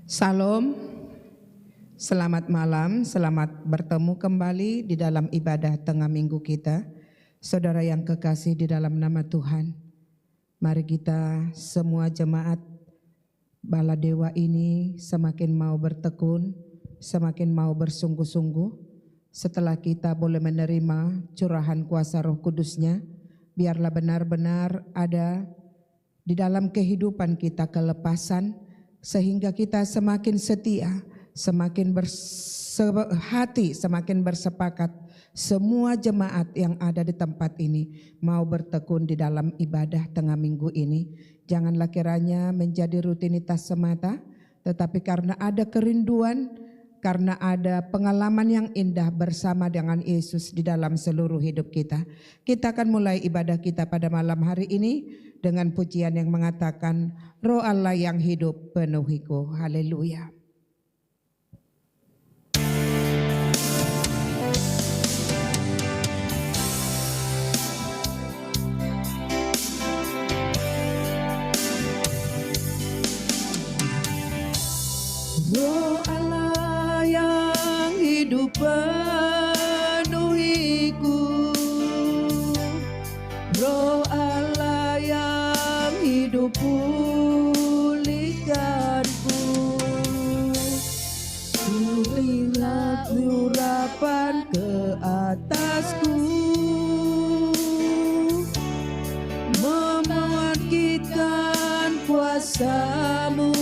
Salam, selamat malam, selamat bertemu kembali di dalam ibadah tengah minggu kita. Saudara yang kekasih di dalam nama Tuhan, mari kita semua jemaat Bala Dewa ini semakin mau bertekun, semakin mau bersungguh-sungguh. Setelah kita boleh menerima curahan kuasa Roh Kudus-Nya, biarlah benar-benar ada di dalam kehidupan kita kelepasan, sehingga kita semakin setia, semakin bersehati, semakin bersepakat. Semua jemaat yang ada di tempat ini mau bertekun di dalam ibadah tengah minggu ini. Janganlah kiranya menjadi rutinitas semata, tetapi karena ada kerinduan, karena ada pengalaman yang indah bersama dengan Yesus di dalam seluruh hidup kita. Kita akan mulai ibadah kita pada malam hari ini dengan pujian yang mengatakan, Roh Allah yang hidup penuhiku. Haleluya. Roh Allah yang hidup penuhiku, Roh Allah yang hidup pulihkanku, berilah urapan ke atasku, membangkitkan kuasa-Mu.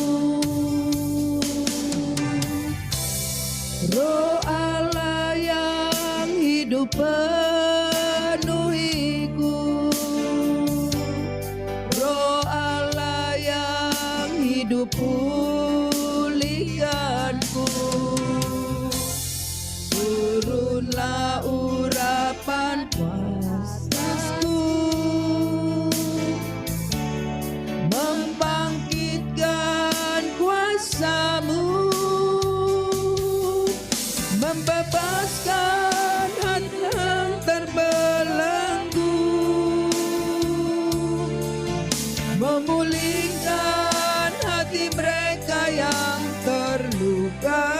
Roh Allah yang hidup penuhiku, Roh Allah yang hidup pulihkanku, turunlah urapan kuasa-Mu, membangkitkan kuasa-Mu, membebaskan hati yang terbelenggu, memulihkan hati mereka yang terluka,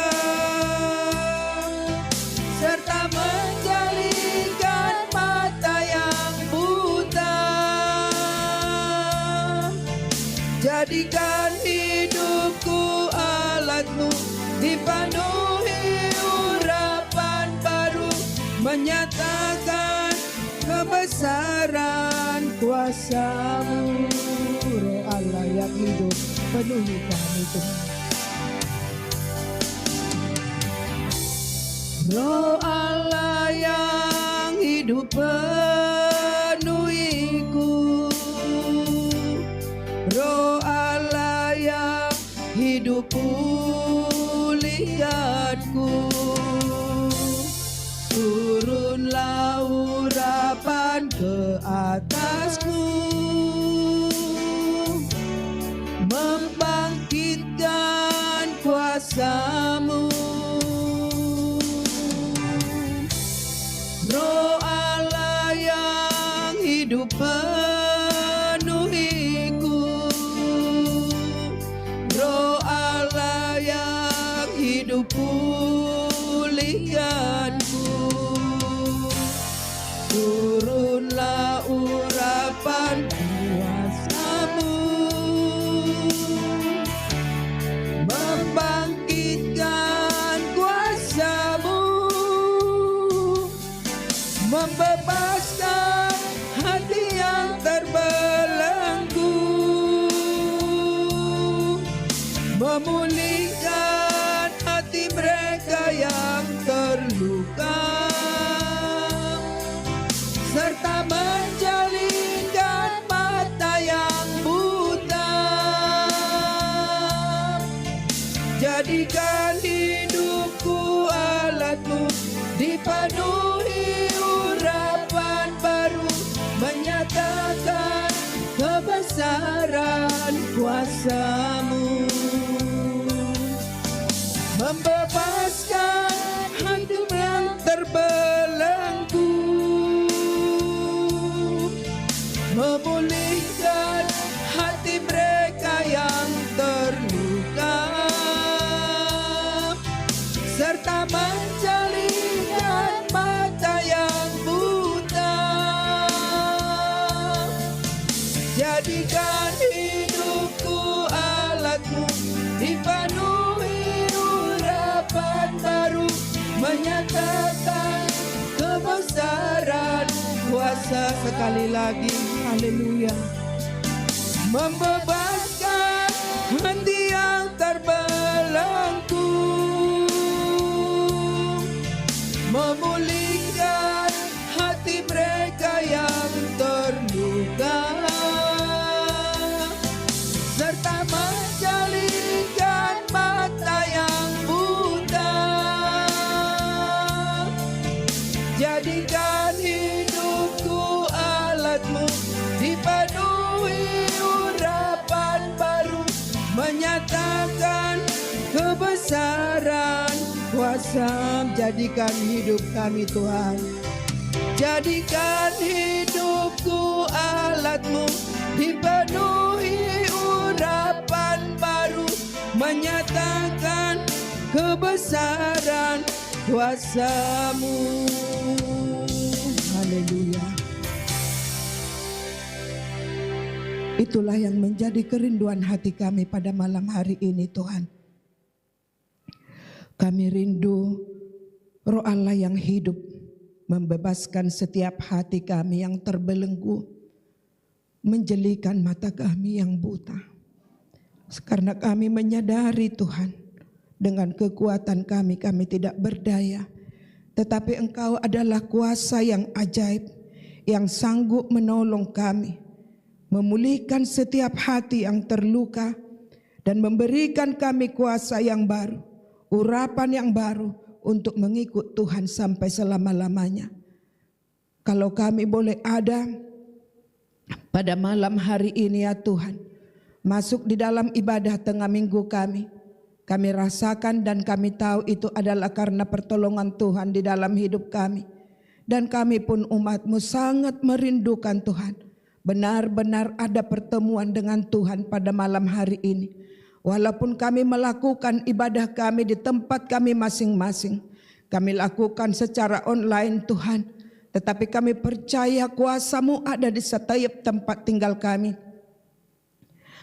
serta menjalihkan mata yang buta. Jadikan hidupku alat-Mu, dipenuhi urapan baru, menyatakan kebesaran kuasa-Mu. Roh Allah yang hidup penuhi kami Tuhan. Roh Allah yang hidup penuhiku, Roh Allah yang hidup pulihkanku, turunlah urapan ke atasku, membangkitkan kuasa-Mu. Roh Allah yang hidup penuhiku, Roh Allah yang hidup pulihkanku, turunlah urapan kuasa-Mu, membangkitkan kuasa-Mu, membebaskan hati yang terbelenggu, memulihkan hati mereka yang terluka, serta menjalihkan mata yang buta. Jadikan hidupku alat-Mu, dipenuhi urapan baru, menyatakan kebesaran kuasa-Mu, membebaskan hati yang terbelenggu, memulihkan hati mereka yang terluka, dipenuhi urapan baru, menyatakan kebesaran kuasa. Sekali lagi, haleluya. Membebaskan hati yang terbelenggu, memulihkan hati mereka yang terluka, serta menjalikan mata yang buta. Jadikan hidupku alatmu, dipenuhi urapan baru, menyatakan kebesaran kuasa. Jadikan hidup kami Tuhan, jadikan hidupku alatmu, dipenuhi urapan baru, menyatakan kebesaran kuasa-Mu. Haleluya. Itulah yang menjadi kerinduan hati kami pada malam hari ini Tuhan. Kami rindu Roh Allah yang hidup membebaskan setiap hati kami yang terbelenggu, menjelikan mata kami yang buta. Karena kami menyadari Tuhan, dengan kekuatan kami tidak berdaya, tetapi Engkau adalah kuasa yang ajaib, yang sanggup menolong kami, memulihkan setiap hati yang terluka, dan memberikan kami kuasa yang baru, urapan yang baru untuk mengikut Tuhan sampai selama-lamanya. Kalau kami boleh ada pada malam hari ini ya Tuhan, masuk di dalam ibadah tengah minggu kami rasakan dan kami tahu itu adalah karena pertolongan Tuhan di dalam hidup kami. Dan kami pun umat-Mu sangat merindukan Tuhan, benar-benar ada pertemuan dengan Tuhan pada malam hari ini. Walaupun kami melakukan ibadah kami di tempat kami masing-masing, kami lakukan secara online Tuhan, tetapi kami percaya kuasa-Mu ada di setiap tempat tinggal kami,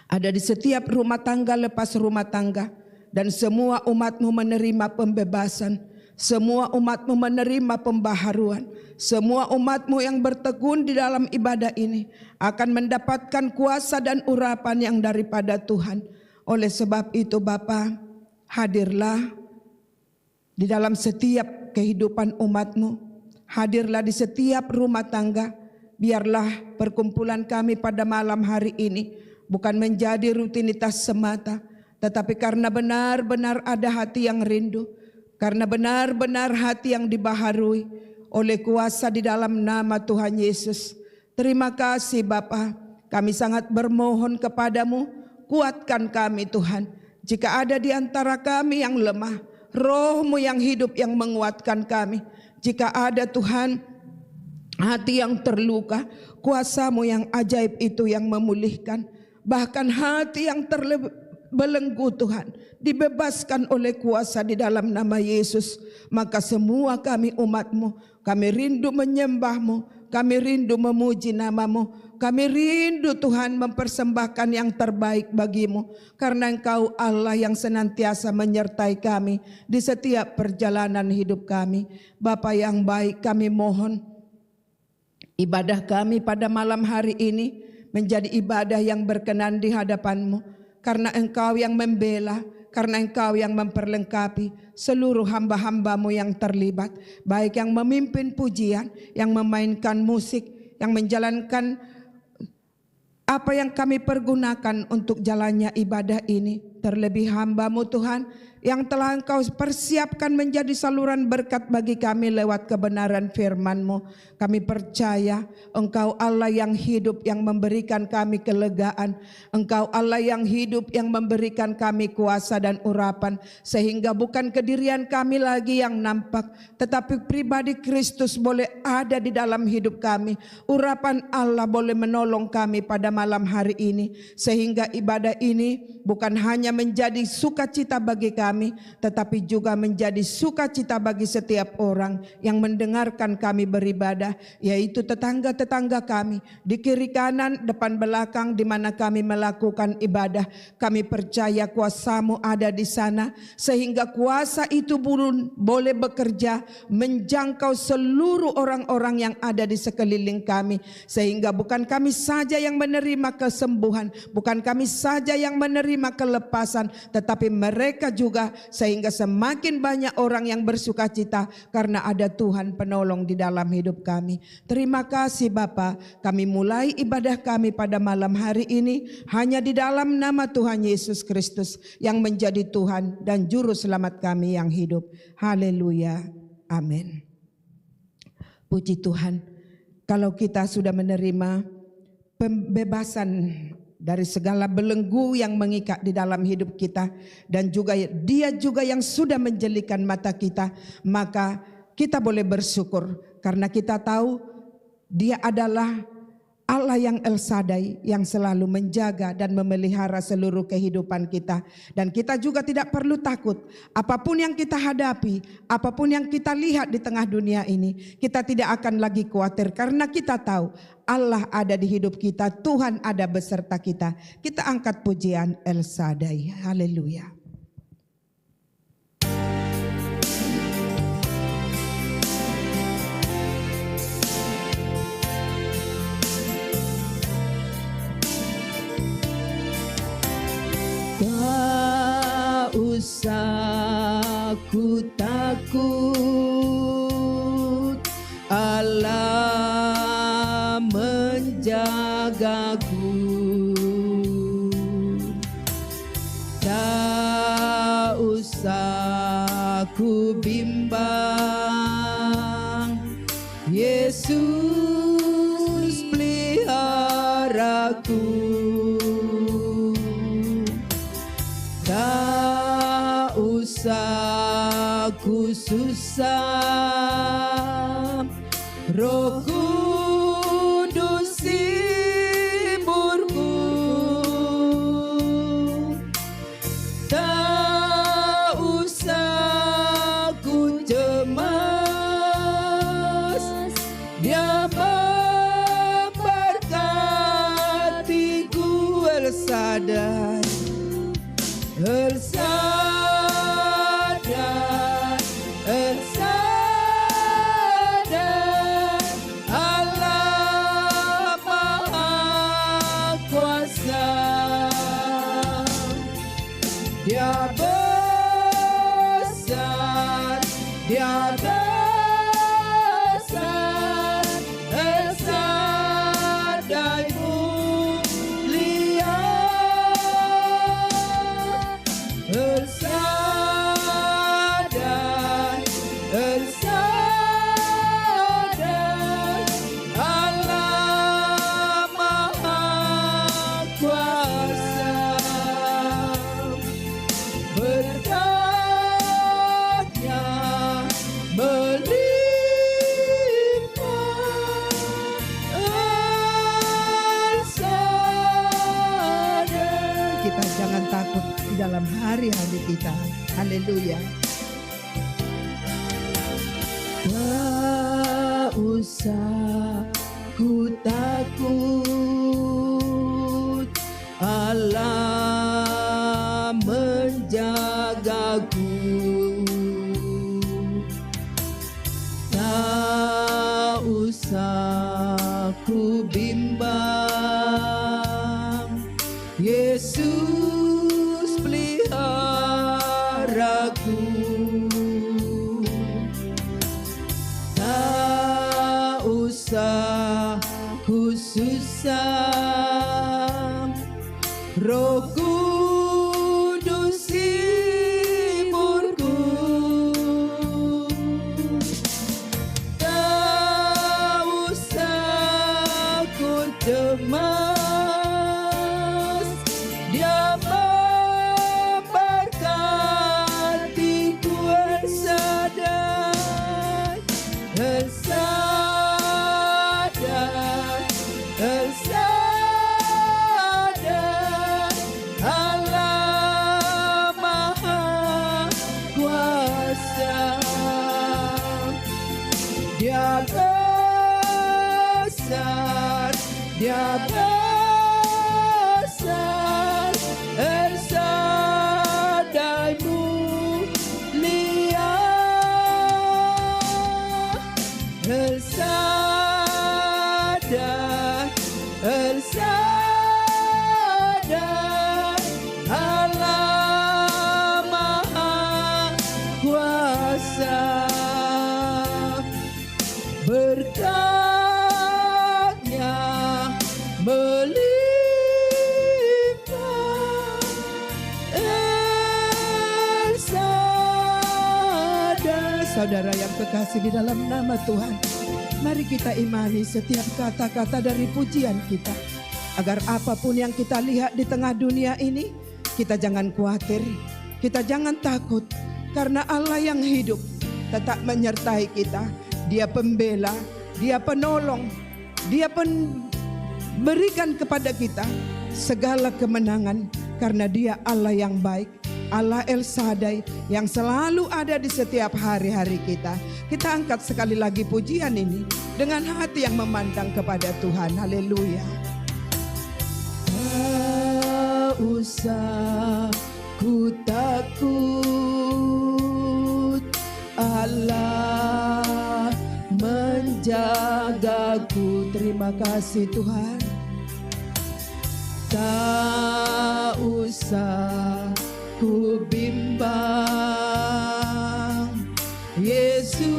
ada di setiap rumah tangga lepas rumah tangga, dan semua umat-Mu menerima pembebasan, semua umat-Mu menerima pembaharuan, semua umat-Mu yang bertekun di dalam ibadah ini akan mendapatkan kuasa dan urapan yang daripada Tuhan. Oleh sebab itu Bapa, hadirlah di dalam setiap kehidupan umat-Mu, hadirlah di setiap rumah tangga. Biarlah perkumpulan kami pada malam hari ini bukan menjadi rutinitas semata, tetapi karena benar-benar ada hati yang rindu, karena benar-benar hati yang dibaharui oleh kuasa di dalam nama Tuhan Yesus. Terima kasih Bapa, kami sangat bermohon kepadamu, kuatkan kami Tuhan. Jika ada di antara kami yang lemah, Roh-Mu yang hidup yang menguatkan kami. Jika ada Tuhan hati yang terluka, kuasa-Mu yang ajaib itu yang memulihkan. Bahkan hati yang terbelenggu Tuhan, dibebaskan oleh kuasa di dalam nama Yesus. Maka semua kami umat-Mu, kami rindu menyembah-Mu, kami rindu memuji nama-Mu. Kami rindu Tuhan mempersembahkan yang terbaik bagi-Mu, karena Engkau Allah yang senantiasa menyertai kami di setiap perjalanan hidup kami. Bapa yang baik, kami mohon ibadah kami pada malam hari ini menjadi ibadah yang berkenan di hadapan-Mu, karena Engkau yang membela, karena Engkau yang memperlengkapi seluruh hamba-hamba-Mu yang terlibat, baik yang memimpin pujian, yang memainkan musik, yang menjalankan apa yang kami pergunakan untuk jalannya ibadah ini. Terlebih hamba-Mu Tuhan yang telah Engkau persiapkan menjadi saluran berkat bagi kami lewat kebenaran firman-Mu. Kami percaya Engkau Allah yang hidup yang memberikan kami kelegaan. Engkau Allah yang hidup yang memberikan kami kuasa dan urapan, sehingga bukan kedirian kami lagi yang nampak, tetapi pribadi Kristus boleh ada di dalam hidup kami. Urapan Allah boleh menolong kami pada malam hari ini, sehingga ibadah ini bukan hanya hanya menjadi sukacita bagi kami, tetapi juga menjadi sukacita bagi setiap orang yang mendengarkan kami beribadah, yaitu tetangga-tetangga kami di kiri kanan, depan belakang, di mana kami melakukan ibadah. Kami percaya kuasa-Mu ada di sana, sehingga kuasa itu boleh bekerja menjangkau seluruh orang-orang yang ada di sekeliling kami, sehingga bukan kami saja yang menerima kesembuhan, bukan kami saja yang menerima kelepasan, tetapi mereka juga, sehingga semakin banyak orang yang bersukacita karena ada Tuhan penolong di dalam hidup kami. Terima kasih Bapa, kami mulai ibadah kami pada malam hari ini hanya di dalam nama Tuhan Yesus Kristus yang menjadi Tuhan dan Juru Selamat kami yang hidup. Haleluya, amin. Puji Tuhan, kalau kita sudah menerima pembebasan dari segala belenggu yang mengikat di dalam hidup kita, dan juga Dia juga yang sudah menjelikan mata kita, maka kita boleh bersyukur karena kita tahu Dia adalah Allah yang El Shaddai, yang selalu menjaga dan memelihara seluruh kehidupan kita. Dan kita juga tidak perlu takut. Apapun yang kita hadapi, apapun yang kita lihat di tengah dunia ini, kita tidak akan lagi khawatir karena kita tahu Allah ada di hidup kita, Tuhan ada beserta kita. Kita angkat pujian El Shaddai. Haleluya. Tak usah ku takut, Allah menjagaku. Tak usah ku bimbang, Yesus peliharaku. Tak usah ku susah, Roh Kudus hiburku. Tak usah ku cemas, Dia memberkatiku. El Shaddai, El Shaddai, El Shaddai, Allah Maha Kuasa. Dia besar, Dia besar, El Shaddai mulia. El Shaddai, El Shaddai, Allah Maha Kuasa. Berkatnya melimpah, El Shaddai. Kita jangan takut di dalam hari-hari kita. Haleluya. Tak usah ku takut, Allah menjagaku. Tak usah ku bimbang, Yesus peliharaku. Tak usah ku susah, Roh Kudus hiburku. Tak usah ku cemas, Dia memberkatiku. El Shaddai, El Shaddai, El Shaddai, kuasa. Dia besar, Dia besar, El Shaddai mulia, El Shaddai, El Shaddai, Allah Maha Kuasa. Berkatnya melimpah, El Shaddai. Saudara yang kekasih di dalam nama Tuhan, mari kita imani setiap kata-kata dari pujian kita, agar apapun yang kita lihat di tengah dunia ini, kita jangan khawatir, kita jangan takut, karena Allah yang hidup tetap menyertai kita. Dia pembela, Dia penolong, Dia berikan kepada kita segala kemenangan, karena Dia Allah yang baik, Allah El Shaddai yang selalu ada di setiap hari-hari kita. Kita angkat sekali lagi pujian ini dengan hati yang memandang kepada Tuhan. Haleluya. Tak usah ku takut, Allah menjagaku. Terima kasih Tuhan. Tak usah ku bimbang, Yesus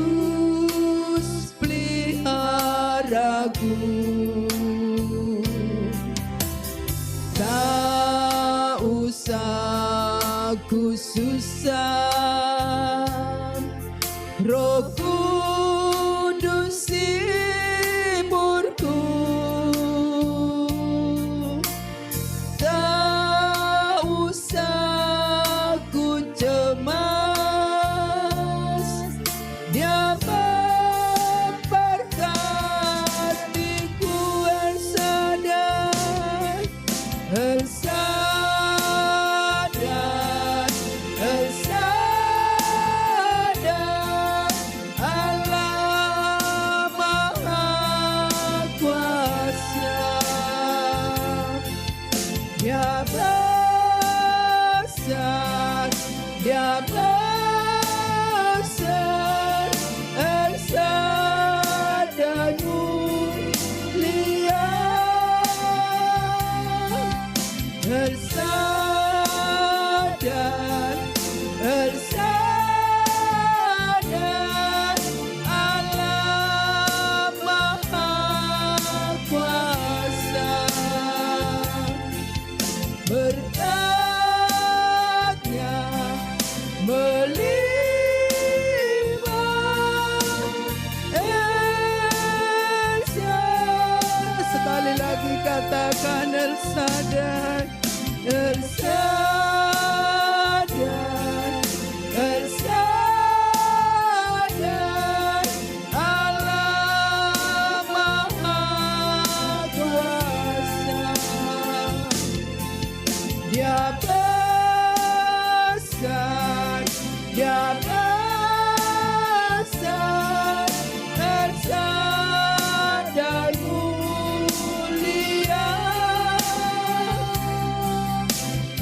peliharaku. Tak usah ku susah, Roh Kudus hiburku. Tak usah ku cemas, Dia memberkatiku. El Shaddai, El Shaddai, El Shaddai, Allah Maha Kuasa. Dia besar, Dia besar, El Shaddai mulia, El Shaddai, El Shaddai, Allah Maha Kuasa. Berkatnya melimpah, El Shaddai. Sekali lagi katakan El Shaddai, El Shaddai, El Shaddai, Allah Maha Kuasa. Dia besar, Dia besar, El Shaddai mulia,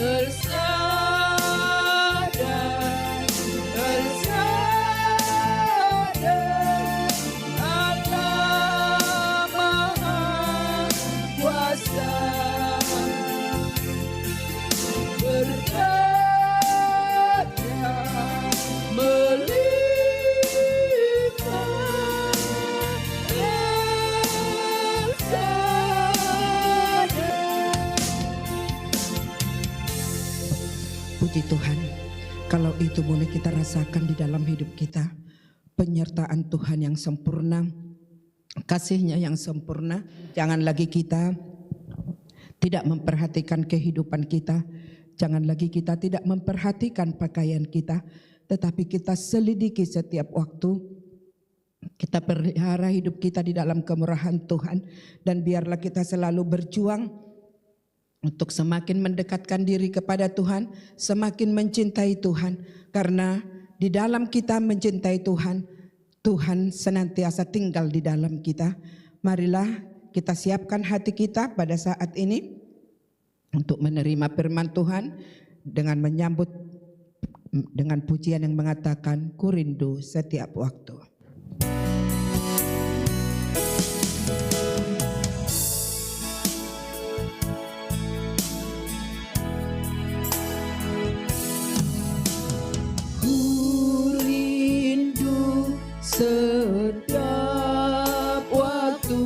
El Shaddai, El Shaddai, Allah Maha Kuasa. Berkatnya melimpah, El Shaddai. Puji Tuhan, kalau itu boleh kita rasakan di dalam hidup kita, penyertaan Tuhan yang sempurna, kasih-Nya yang sempurna. Jangan lagi kita tidak memperhatikan kehidupan kita, jangan lagi kita tidak memperhatikan pakaian kita, tetapi kita selidiki setiap waktu. Kita pelihara hidup kita di dalam kemurahan Tuhan, dan biarlah kita selalu berjuang untuk semakin mendekatkan diri kepada Tuhan, semakin mencintai Tuhan, karena di dalam kita mencintai Tuhan, Tuhan senantiasa tinggal di dalam kita. Marilah kita siapkan hati kita pada saat ini untuk menerima firman Tuhan dengan menyambut dengan pujian yang mengatakan, ku rindu setiap waktu. Setiap waktu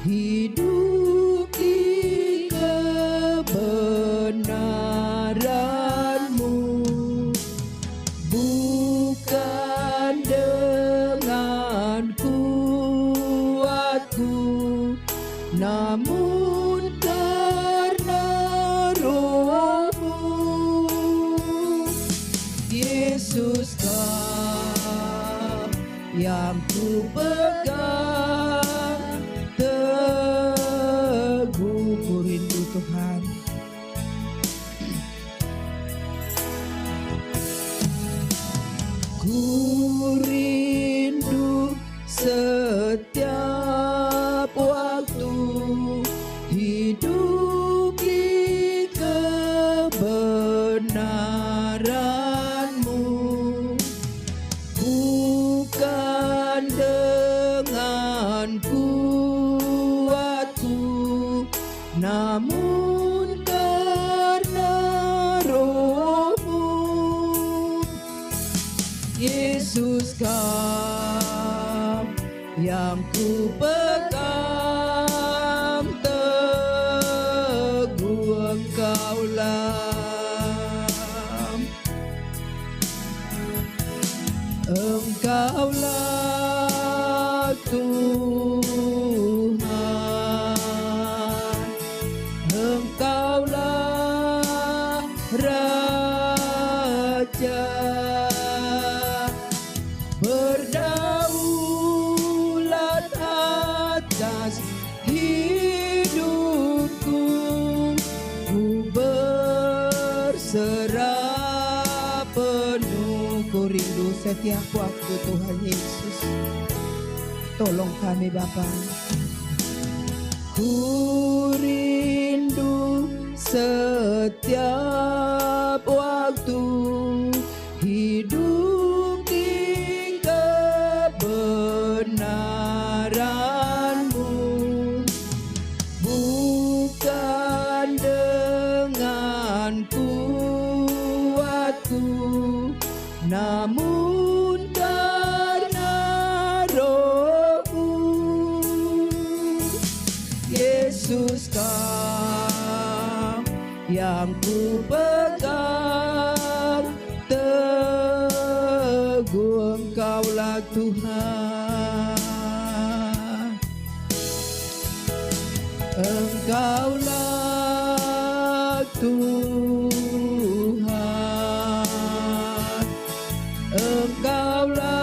hidup di kebenaran-Mu, bukan dengan kuatku, namun karena Roh-Mu. Yesus yang ku pegang teguh, ku rindu Tuhan. Ku rindu setiap waktu hidup di kebenaran-Mu, bukan dengan kuatku, namun karena Roh-Mu. Yesus, Kau yang ku pegang teguh, Engkaulah Tuhan, Engkaulah Raja, berdaulat atas hidupku, ku berserah penuh, ku rindu setiap waktu Tuhan Yesus. Tolong kami Bapa. Ku rindu setiap waktu hidup di kebenaran-Mu, bukan dengan kuatku, namun karena Roh-Mu. Yesus, Kau yang ku pegang teguh, Engkaulah Tuhan, Engkaulah Tuhan, Engkaulah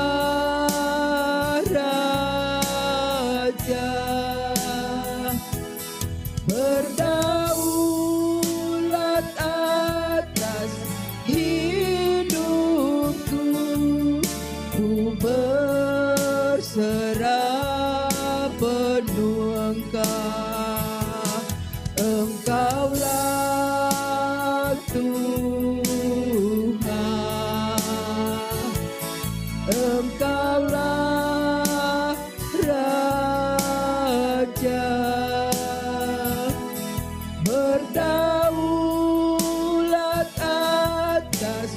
Raja, berdaulat atas hidupku, ku berserah penuh Engkau, Engkaulah Tuhan, Engkaulah Raja, berdaulat atas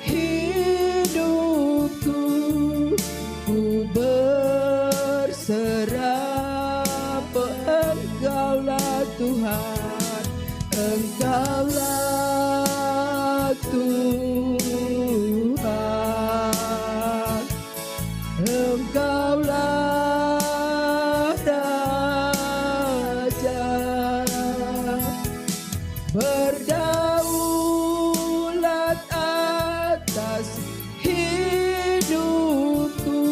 hidupku, ku berserah Engkaulah Tuhan, Engkaulah Tuhan, Engkaulah Raja, berdaulat atas hidupku,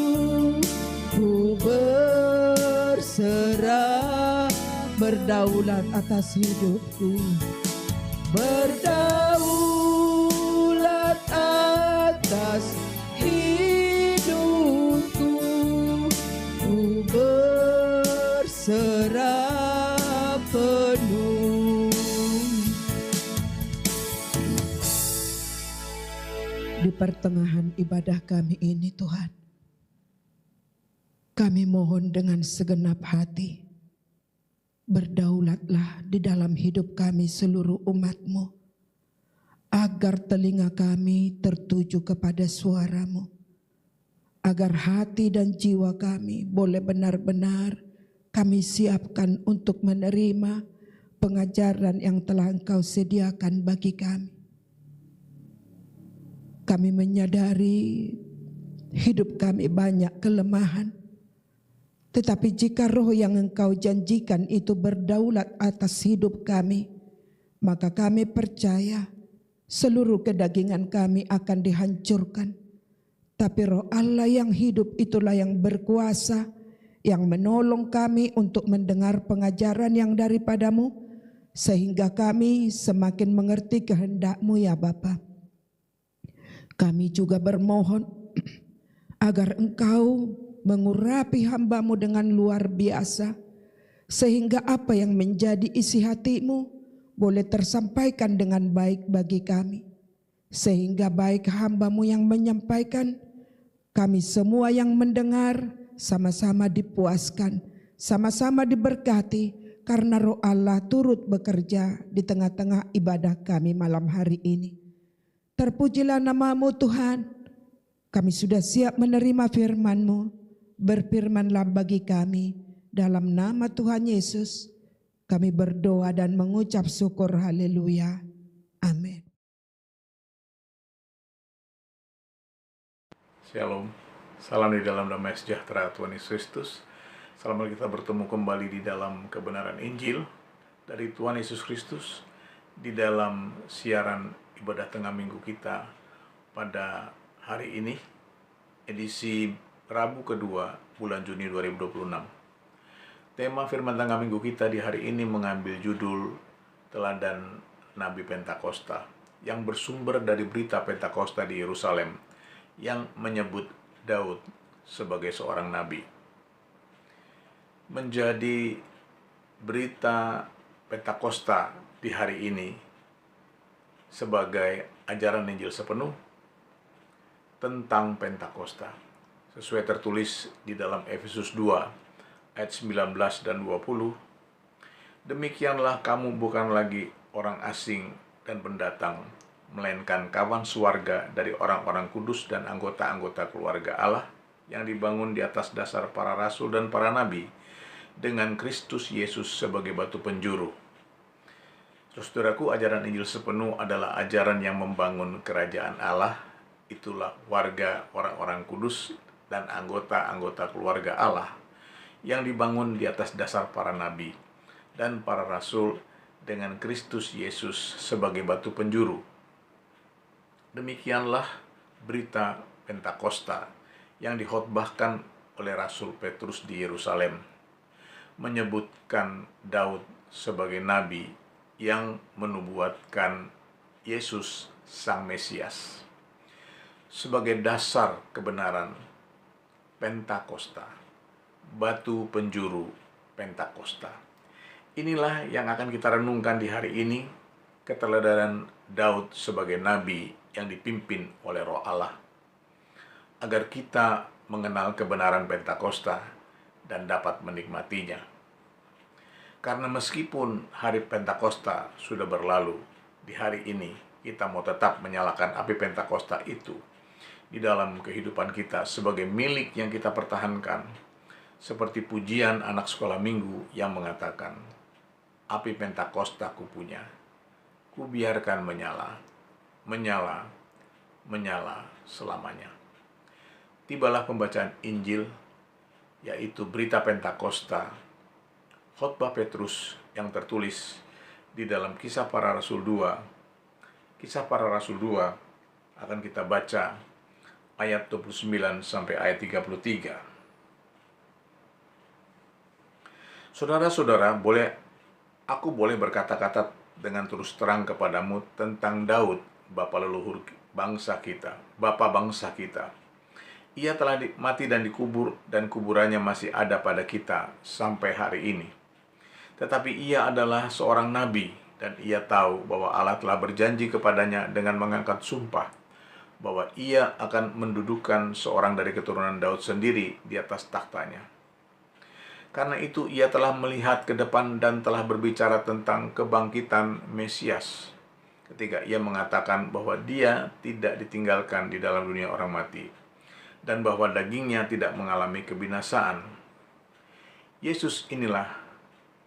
ku berserah, berdaulat atas hidupku, berdaulat atas atas hidupku, ku berserah penuh. Di pertengahan ibadah kami ini Tuhan, kami mohon dengan segenap hati, berdaulatlah di dalam hidup kami seluruh umat-Mu, agar telinga kami tertuju kepada suara-Mu, agar hati dan jiwa kami boleh benar-benar kami siapkan untuk menerima pengajaran yang telah Engkau sediakan bagi kami. Kami menyadari hidup kami banyak kelemahan, tetapi jika roh yang Engkau janjikan itu berdaulat atas hidup kami, maka kami percaya seluruh kedagingan kami akan dihancurkan. Tapi roh Allah yang hidup itulah yang berkuasa, yang menolong kami untuk mendengar pengajaran yang daripada-Mu, sehingga kami semakin mengerti kehendak-Mu ya Bapa. Kami juga bermohon agar Engkau mengurapi hamba-Mu dengan luar biasa, sehingga apa yang menjadi isi hati-Mu boleh tersampaikan dengan baik bagi kami. Sehingga baik hamba-Mu yang menyampaikan, kami semua yang mendengar sama-sama dipuaskan, sama-sama diberkati, karena roh Allah turut bekerja di tengah-tengah ibadah kami malam hari ini. Terpujilah nama-Mu Tuhan, kami sudah siap menerima firman-Mu, berfirmanlah bagi kami, dalam nama Tuhan Yesus kami berdoa dan mengucap syukur, haleluya, amin. Shalom, salam di dalam damai sejahtera Tuhan Yesus Kristus. Selamat kita bertemu kembali di dalam kebenaran Injil dari Tuhan Yesus Kristus di dalam siaran ibadah tengah minggu kita pada hari ini, edisi Rabu kedua bulan Juni 2026. Tema firman tengah minggu kita di hari ini mengambil judul Teladan Nabi Pentakosta, yang bersumber dari berita Pentakosta di Yerusalem yang menyebut Daud sebagai seorang nabi. Menjadi berita Pentakosta di hari ini sebagai ajaran Injil sepenuh tentang Pentakosta, sesuai tertulis di dalam Efesus 2 ayat 19 dan 20. Demikianlah kamu bukan lagi orang asing dan pendatang, melainkan kawan suarga dari orang-orang kudus dan anggota-anggota keluarga Allah yang dibangun di atas dasar para rasul dan para nabi, dengan Kristus Yesus sebagai batu penjuru. Saudaraku, ajaran Injil sepenuh adalah ajaran yang membangun kerajaan Allah. Itulah warga orang-orang kudus dan anggota-anggota keluarga Allah yang dibangun di atas dasar para nabi dan para rasul, dengan Kristus Yesus sebagai batu penjuru. Demikianlah berita Pentakosta yang dikhotbahkan oleh Rasul Petrus di Yerusalem, menyebutkan Daud sebagai nabi yang menubuatkan Yesus Sang Mesias. Sebagai dasar kebenaran Pentakosta, batu penjuru Pentakosta. Inilah yang akan kita renungkan di hari ini, keteladanan Daud sebagai nabi yang dipimpin oleh Roh Allah, agar kita mengenal kebenaran Pentakosta dan dapat menikmatinya. Karena meskipun hari Pentakosta sudah berlalu, di hari ini kita mau tetap menyalakan api Pentakosta itu di dalam kehidupan kita sebagai milik yang kita pertahankan, seperti pujian anak sekolah minggu yang mengatakan, api Pentakosta kupunya, kubiarkan menyala, menyala, menyala selamanya. Tibalah pembacaan Injil, yaitu berita Pentakosta, khotbah Petrus yang tertulis di dalam Kisah Para Rasul 2. Kisah Para Rasul 2 akan kita baca ayat 29 sampai ayat 33. Saudara-saudara, aku boleh berkata-kata dengan terus terang kepadamu tentang Daud, bapa leluhur bangsa kita, bapa bangsa kita. Ia telah mati dan dikubur, dan kuburannya masih ada pada kita sampai hari ini. Tetapi ia adalah seorang nabi, dan ia tahu bahwa Allah telah berjanji kepadanya dengan mengangkat sumpah bahwa ia akan mendudukan seorang dari keturunan Daud sendiri di atas takhtanya. Karena itu ia telah melihat ke depan dan telah berbicara tentang kebangkitan Mesias, ketika ia mengatakan bahwa dia tidak ditinggalkan di dalam dunia orang mati, dan bahwa dagingnya tidak mengalami kebinasaan. Yesus inilah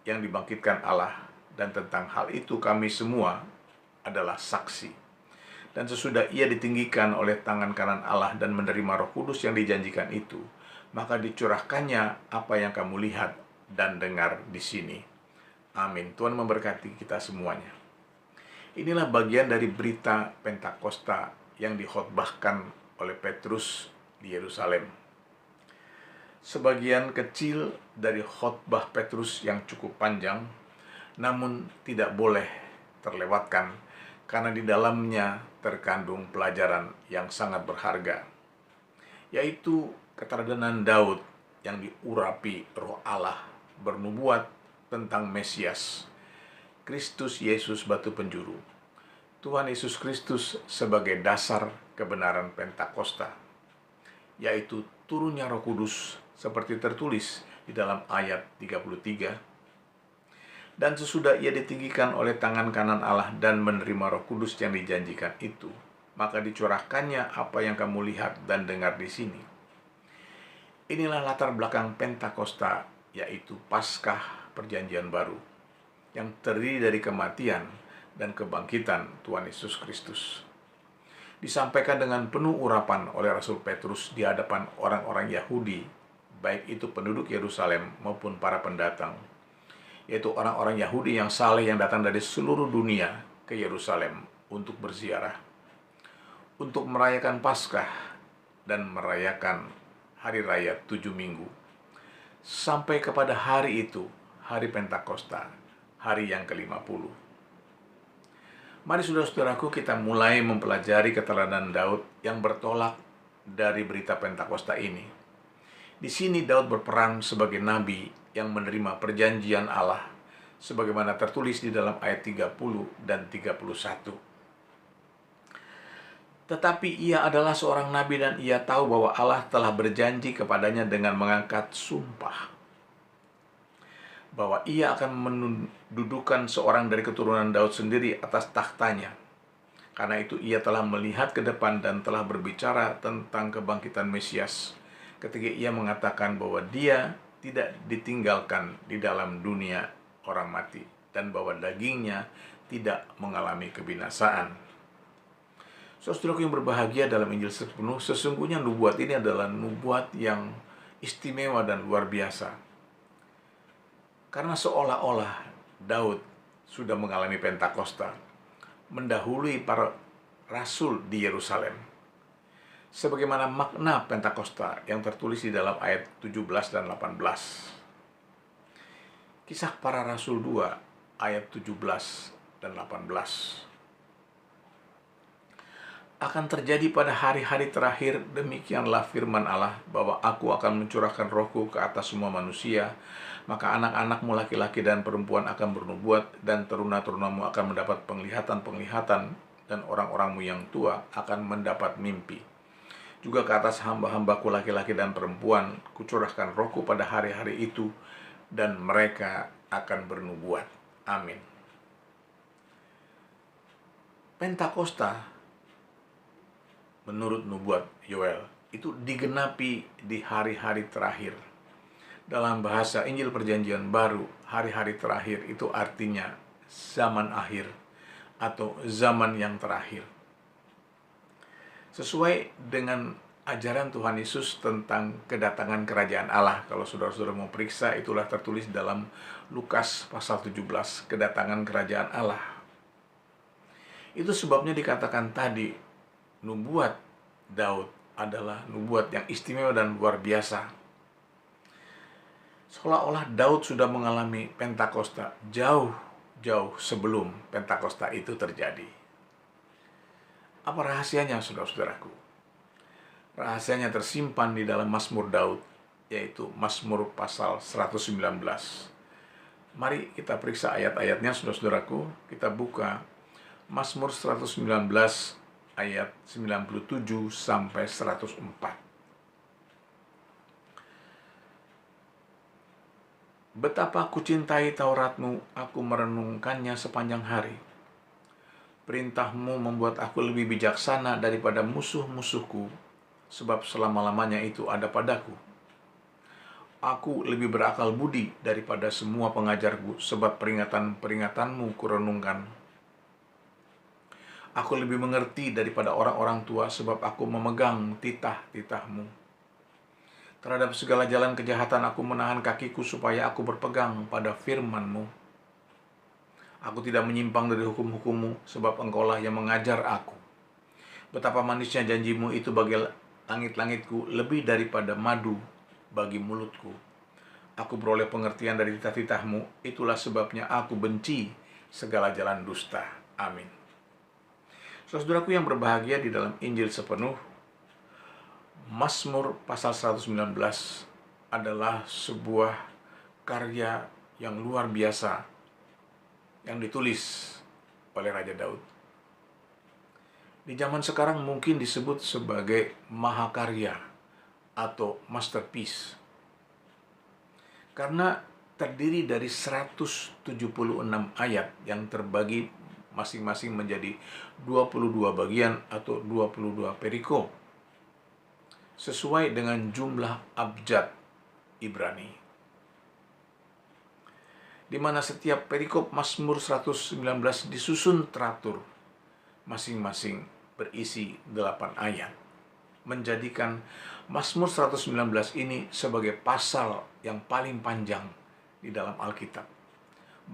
yang dibangkitkan Allah, dan tentang hal itu kami semua adalah saksi. Dan sesudah ia ditinggikan oleh tangan kanan Allah dan menerima Roh Kudus yang dijanjikan itu, maka dicurahkannya apa yang kamu lihat dan dengar di sini. Amin. Tuhan memberkati kita semuanya. Inilah bagian dari berita Pentakosta yang dikhotbahkan oleh Petrus di Yerusalem. Sebagian kecil dari khotbah Petrus yang cukup panjang, namun tidak boleh terlewatkan karena di dalamnya terkandung pelajaran yang sangat berharga, yaitu keteladanan Daud yang diurapi Roh Allah bernubuat tentang Mesias, Kristus Yesus batu penjuru, Tuhan Yesus Kristus sebagai dasar kebenaran Pentakosta, yaitu turunnya Roh Kudus seperti tertulis di dalam ayat 33. Dan sesudah ia ditinggikan oleh tangan kanan Allah dan menerima Roh Kudus yang dijanjikan itu, maka dicurahkannya apa yang kamu lihat dan dengar di sini. Inilah latar belakang Pentakosta, yaitu Paskah Perjanjian Baru, yang terdiri dari kematian dan kebangkitan Tuhan Yesus Kristus. Disampaikan dengan penuh urapan oleh Rasul Petrus di hadapan orang-orang Yahudi, baik itu penduduk Yerusalem maupun para pendatang, yaitu orang-orang Yahudi yang saleh yang datang dari seluruh dunia ke Yerusalem untuk berziarah, untuk merayakan Paskah dan merayakan hari raya 7 minggu, sampai kepada hari itu, hari Pentakosta, hari yang ke-50. Mari saudara-saudaraku, kita mulai mempelajari keteladanan Daud yang bertolak dari berita Pentakosta ini. Di sini Daud berperan sebagai nabi yang menerima perjanjian Allah, sebagaimana tertulis di dalam ayat 30 dan 31. Tetapi ia adalah seorang nabi dan ia tahu bahwa Allah telah berjanji kepadanya dengan mengangkat sumpah bahwa ia akan mendudukan seorang dari keturunan Daud sendiri atas takhtanya. Karena itu ia telah melihat ke depan dan telah berbicara tentang kebangkitan Mesias, ketika ia mengatakan bahwa dia tidak ditinggalkan di dalam dunia orang mati, dan bahwa dagingnya tidak mengalami kebinasaan. Saudaraku yang berbahagia, dalam Injil sepenuh, sesungguhnya nubuat ini adalah nubuat yang istimewa dan luar biasa. Karena seolah-olah Daud sudah mengalami Pentakosta, mendahului para rasul di Yerusalem. Sebagaimana makna Pentakosta yang tertulis di dalam ayat 17 dan 18. Kisah Para Rasul 2 ayat 17 dan 18. Akan terjadi pada hari-hari terakhir, demikianlah firman Allah, bahwa aku akan mencurahkan rohku ke atas semua manusia, maka anak-anakmu laki-laki dan perempuan akan bernubuat, dan teruna-terunamu akan mendapat penglihatan-penglihatan, dan orang-orangmu yang tua akan mendapat mimpi. Juga ke atas hamba-hambaku laki-laki dan perempuan, kucurahkan rohku pada hari-hari itu, dan mereka akan bernubuat. Amin. Pentakosta, menurut nubuat Yoel, itu digenapi di hari-hari terakhir. Dalam bahasa Injil Perjanjian Baru, hari-hari terakhir itu artinya zaman akhir atau zaman yang terakhir. Sesuai dengan ajaran Tuhan Yesus tentang kedatangan kerajaan Allah. Kalau saudara-saudara mau periksa, itulah tertulis dalam Lukas pasal 17, kedatangan kerajaan Allah. Itu sebabnya dikatakan tadi, nubuat Daud adalah nubuat yang istimewa dan luar biasa. Seolah-olah Daud sudah mengalami Pentakosta jauh sebelum Pentakosta itu terjadi. Apa rahasianya, saudara-saudaraku? Rahasianya tersimpan di dalam Mazmur Daud, yaitu Mazmur pasal 119. Mari kita periksa ayat-ayatnya, saudara-saudaraku. Kita buka Mazmur 119 ayat 97 sampai 104. Betapa kucintai Tauratmu, aku merenungkannya sepanjang hari. Perintahmu membuat aku lebih bijaksana daripada musuh-musuhku, sebab selama-lamanya itu ada padaku. Aku lebih berakal budi daripada semua pengajarku, sebab peringatan-peringatanmu kurenungkan. Aku lebih mengerti daripada orang-orang tua, sebab aku memegang titah-titahmu. Terhadap segala jalan kejahatan aku menahan kakiku, supaya aku berpegang pada firman-Mu. Aku tidak menyimpang dari hukum-hukum-Mu, sebab Engkaulah yang mengajar aku. Betapa manisnya janji-Mu itu bagi langit-langitku, lebih daripada madu bagi mulutku. Aku beroleh pengertian dari titah-titah-Mu, itulah sebabnya aku benci segala jalan dusta. Amin. Saudaraku yang berbahagia, di dalam Injil sepenuh, Mazmur pasal 119 adalah sebuah karya yang luar biasa yang ditulis oleh Raja Daud. Di zaman sekarang mungkin disebut sebagai mahakarya atau masterpiece, karena terdiri dari 176 ayat yang terbagi masing-masing menjadi 22 bagian atau 22 perikop, sesuai dengan jumlah abjad Ibrani, di mana setiap perikop Mazmur 119 disusun teratur, masing-masing berisi 8 ayat, menjadikan Mazmur 119 ini sebagai pasal yang paling panjang di dalam Alkitab,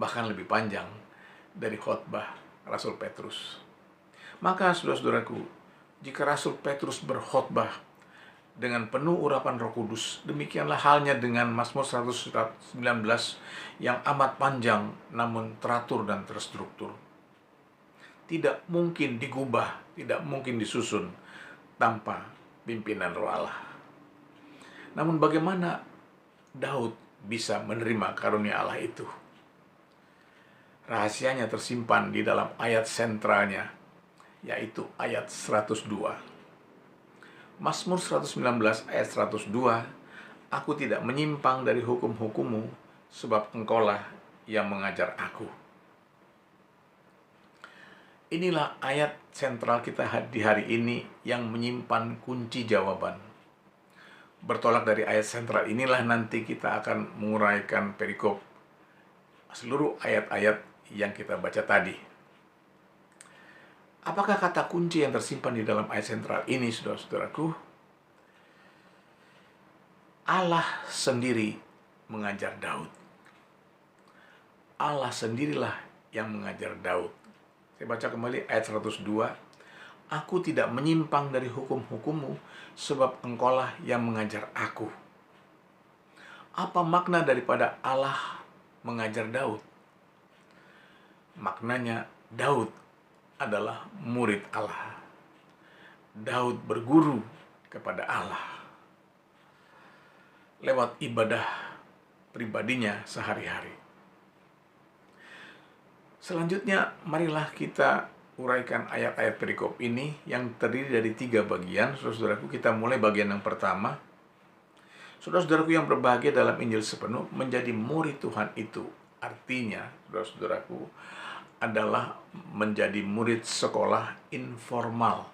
bahkan lebih panjang dari khotbah Rasul Petrus. Maka saudara-saudaraku, jika Rasul Petrus berkhotbah dengan penuh urapan Roh Kudus, demikianlah halnya dengan Mazmur 119 yang amat panjang namun teratur dan terstruktur. Tidak mungkin digubah, tidak mungkin disusun tanpa pimpinan Roh Allah. Namun bagaimana Daud bisa menerima karunia Allah itu? Rahasianya tersimpan di dalam ayat sentralnya, yaitu ayat 102. Mazmur 119 ayat 102, aku tidak menyimpang dari hukum-hukum-Mu, sebab Engkaulah yang mengajar aku. Inilah ayat sentral kita di hari ini yang menyimpan kunci jawaban. Bertolak dari ayat sentral inilah nanti kita akan menguraikan perikop seluruh ayat-ayat yang kita baca tadi. Apakah kata kunci yang tersimpan di dalam ayat sentral ini, saudara-saudaraku? Allah sendiri mengajar Daud. Allah sendirilah yang mengajar Daud. Saya baca kembali ayat 102. Aku tidak menyimpang dari hukum-hukum-Mu, sebab Engkaulah yang mengajar aku. Apa makna daripada Allah mengajar Daud? Maknanya, Daud adalah murid Allah. Daud berguru kepada Allah lewat ibadah pribadinya sehari-hari. Selanjutnya, marilah kita uraikan ayat-ayat perikop ini yang terdiri dari 3 bagian. Saudara-saudaraku, kita mulai bagian yang pertama. Saudara-saudaraku yang berbahagia, dalam Injil sepenuh, menjadi murid Tuhan itu artinya, saudara-saudaraku, adalah menjadi murid sekolah informal.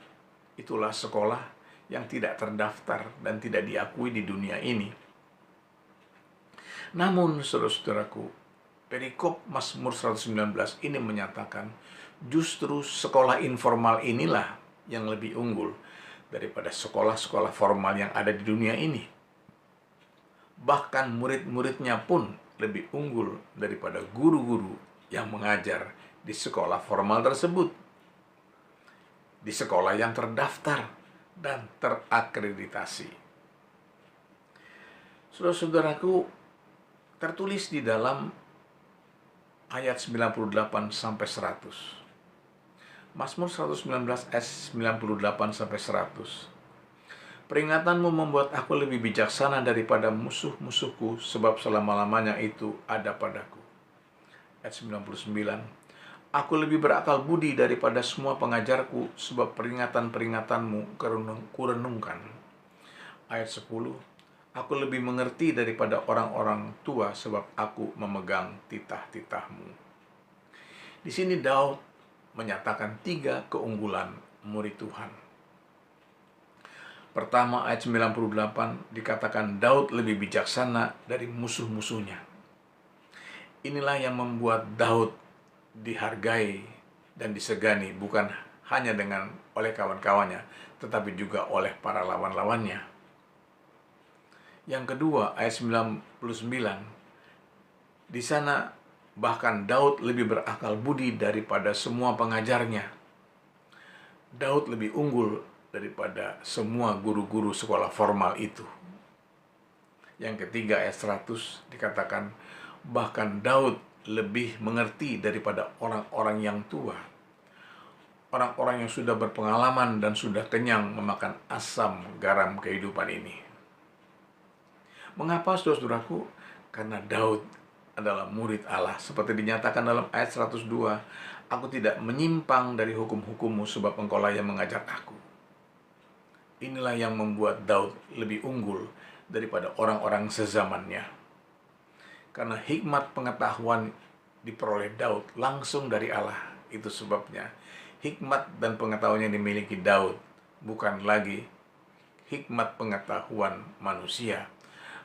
Itulah sekolah yang tidak terdaftar dan tidak diakui di dunia ini. Namun, saudara-saudaraku, perikop Mazmur 119 ini menyatakan justru sekolah informal inilah yang lebih unggul daripada sekolah-sekolah formal yang ada di dunia ini. Bahkan murid-muridnya pun lebih unggul daripada guru-guru yang mengajar di sekolah formal tersebut, di sekolah yang terdaftar dan terakreditasi. Saudara-saudaraku, tertulis di dalam ayat 98 sampai 100. Mazmur 119 ayat 98 sampai 100. Peringatanmu membuat aku lebih bijaksana daripada musuh-musuhku, sebab selama-lamanya itu ada padaku. Ayat 99. Aku lebih berakal budi daripada semua pengajarku, sebab peringatan-peringatanmu kurenungkan. Ayat 10. Aku lebih mengerti daripada orang-orang tua, sebab aku memegang titah-titahmu. Di sini Daud menyatakan 3 keunggulan murid Tuhan. Pertama, ayat 98 dikatakan Daud lebih bijaksana dari musuh-musuhnya. Inilah yang membuat Daud dihargai dan disegani, bukan hanya oleh kawan-kawannya, tetapi juga oleh para lawan-lawannya. Yang kedua, ayat 99, di sana bahkan Daud lebih berakal budi daripada semua pengajarnya. Daud lebih unggul daripada semua guru-guru sekolah formal itu. Yang ketiga, ayat 100 dikatakan bahkan Daud lebih mengerti daripada orang-orang yang tua, orang-orang yang sudah berpengalaman dan sudah kenyang memakan asam garam kehidupan ini. Mengapa, saudara-saudaraku? Karena Daud adalah murid Allah, seperti dinyatakan dalam ayat 102, aku tidak menyimpang dari hukum-hukummu, sebab engkaulah yang mengajar aku. Inilah yang membuat Daud lebih unggul daripada orang-orang sezamannya. Karena hikmat pengetahuan diperoleh Daud langsung dari Allah. Itu sebabnya hikmat dan pengetahuan yang dimiliki Daud bukan lagi hikmat pengetahuan manusia,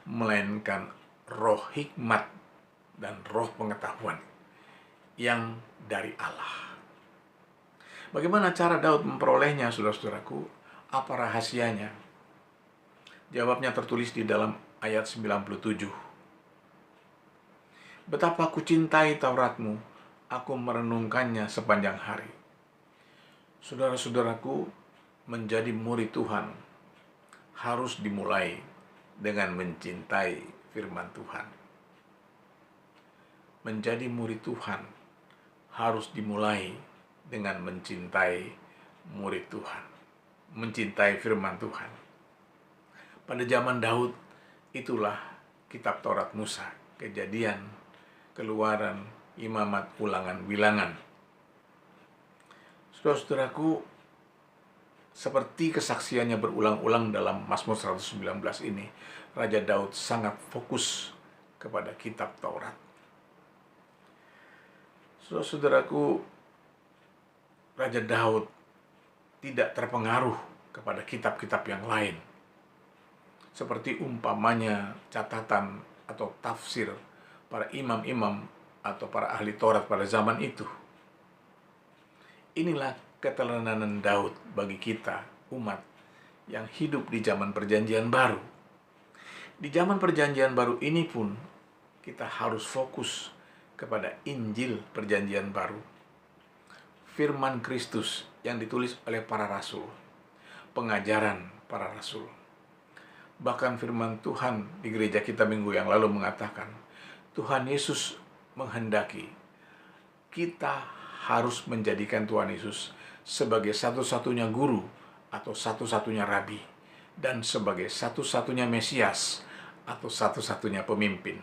melainkan roh hikmat dan roh pengetahuan yang dari Allah. Bagaimana cara Daud memperolehnya, saudara-saudaraku? Apa rahasianya? Jawabnya tertulis di dalam ayat 97. Betapa aku cintai Tauratmu, aku merenungkannya sepanjang hari. Saudara-saudaraku, menjadi murid Tuhan harus dimulai dengan mencintai firman Tuhan. Menjadi murid Tuhan harus dimulai dengan mencintai murid Tuhan, mencintai firman Tuhan. Pada zaman Daud, itulah kitab Taurat Musa, Kejadian, Keluaran, Imamat, Ulangan, Bilangan. Saudara-saudaraku, seperti kesaksiannya berulang-ulang dalam Mazmur 119 ini, Raja Daud sangat fokus kepada kitab Taurat. Saudara-saudaraku, Raja Daud tidak terpengaruh kepada kitab-kitab yang lain, seperti umpamanya catatan atau tafsir para imam-imam atau para ahli Taurat pada zaman itu. Inilah keteladanan Daud bagi kita, umat yang hidup di zaman Perjanjian Baru. Di zaman Perjanjian Baru ini pun kita harus fokus kepada Injil Perjanjian Baru, firman Kristus yang ditulis oleh para rasul, pengajaran para rasul. Bahkan firman Tuhan di gereja kita minggu yang lalu mengatakan, Tuhan Yesus menghendaki kita harus menjadikan Tuhan Yesus sebagai satu-satunya guru atau satu-satunya rabi, dan sebagai satu-satunya Mesias atau satu-satunya pemimpin.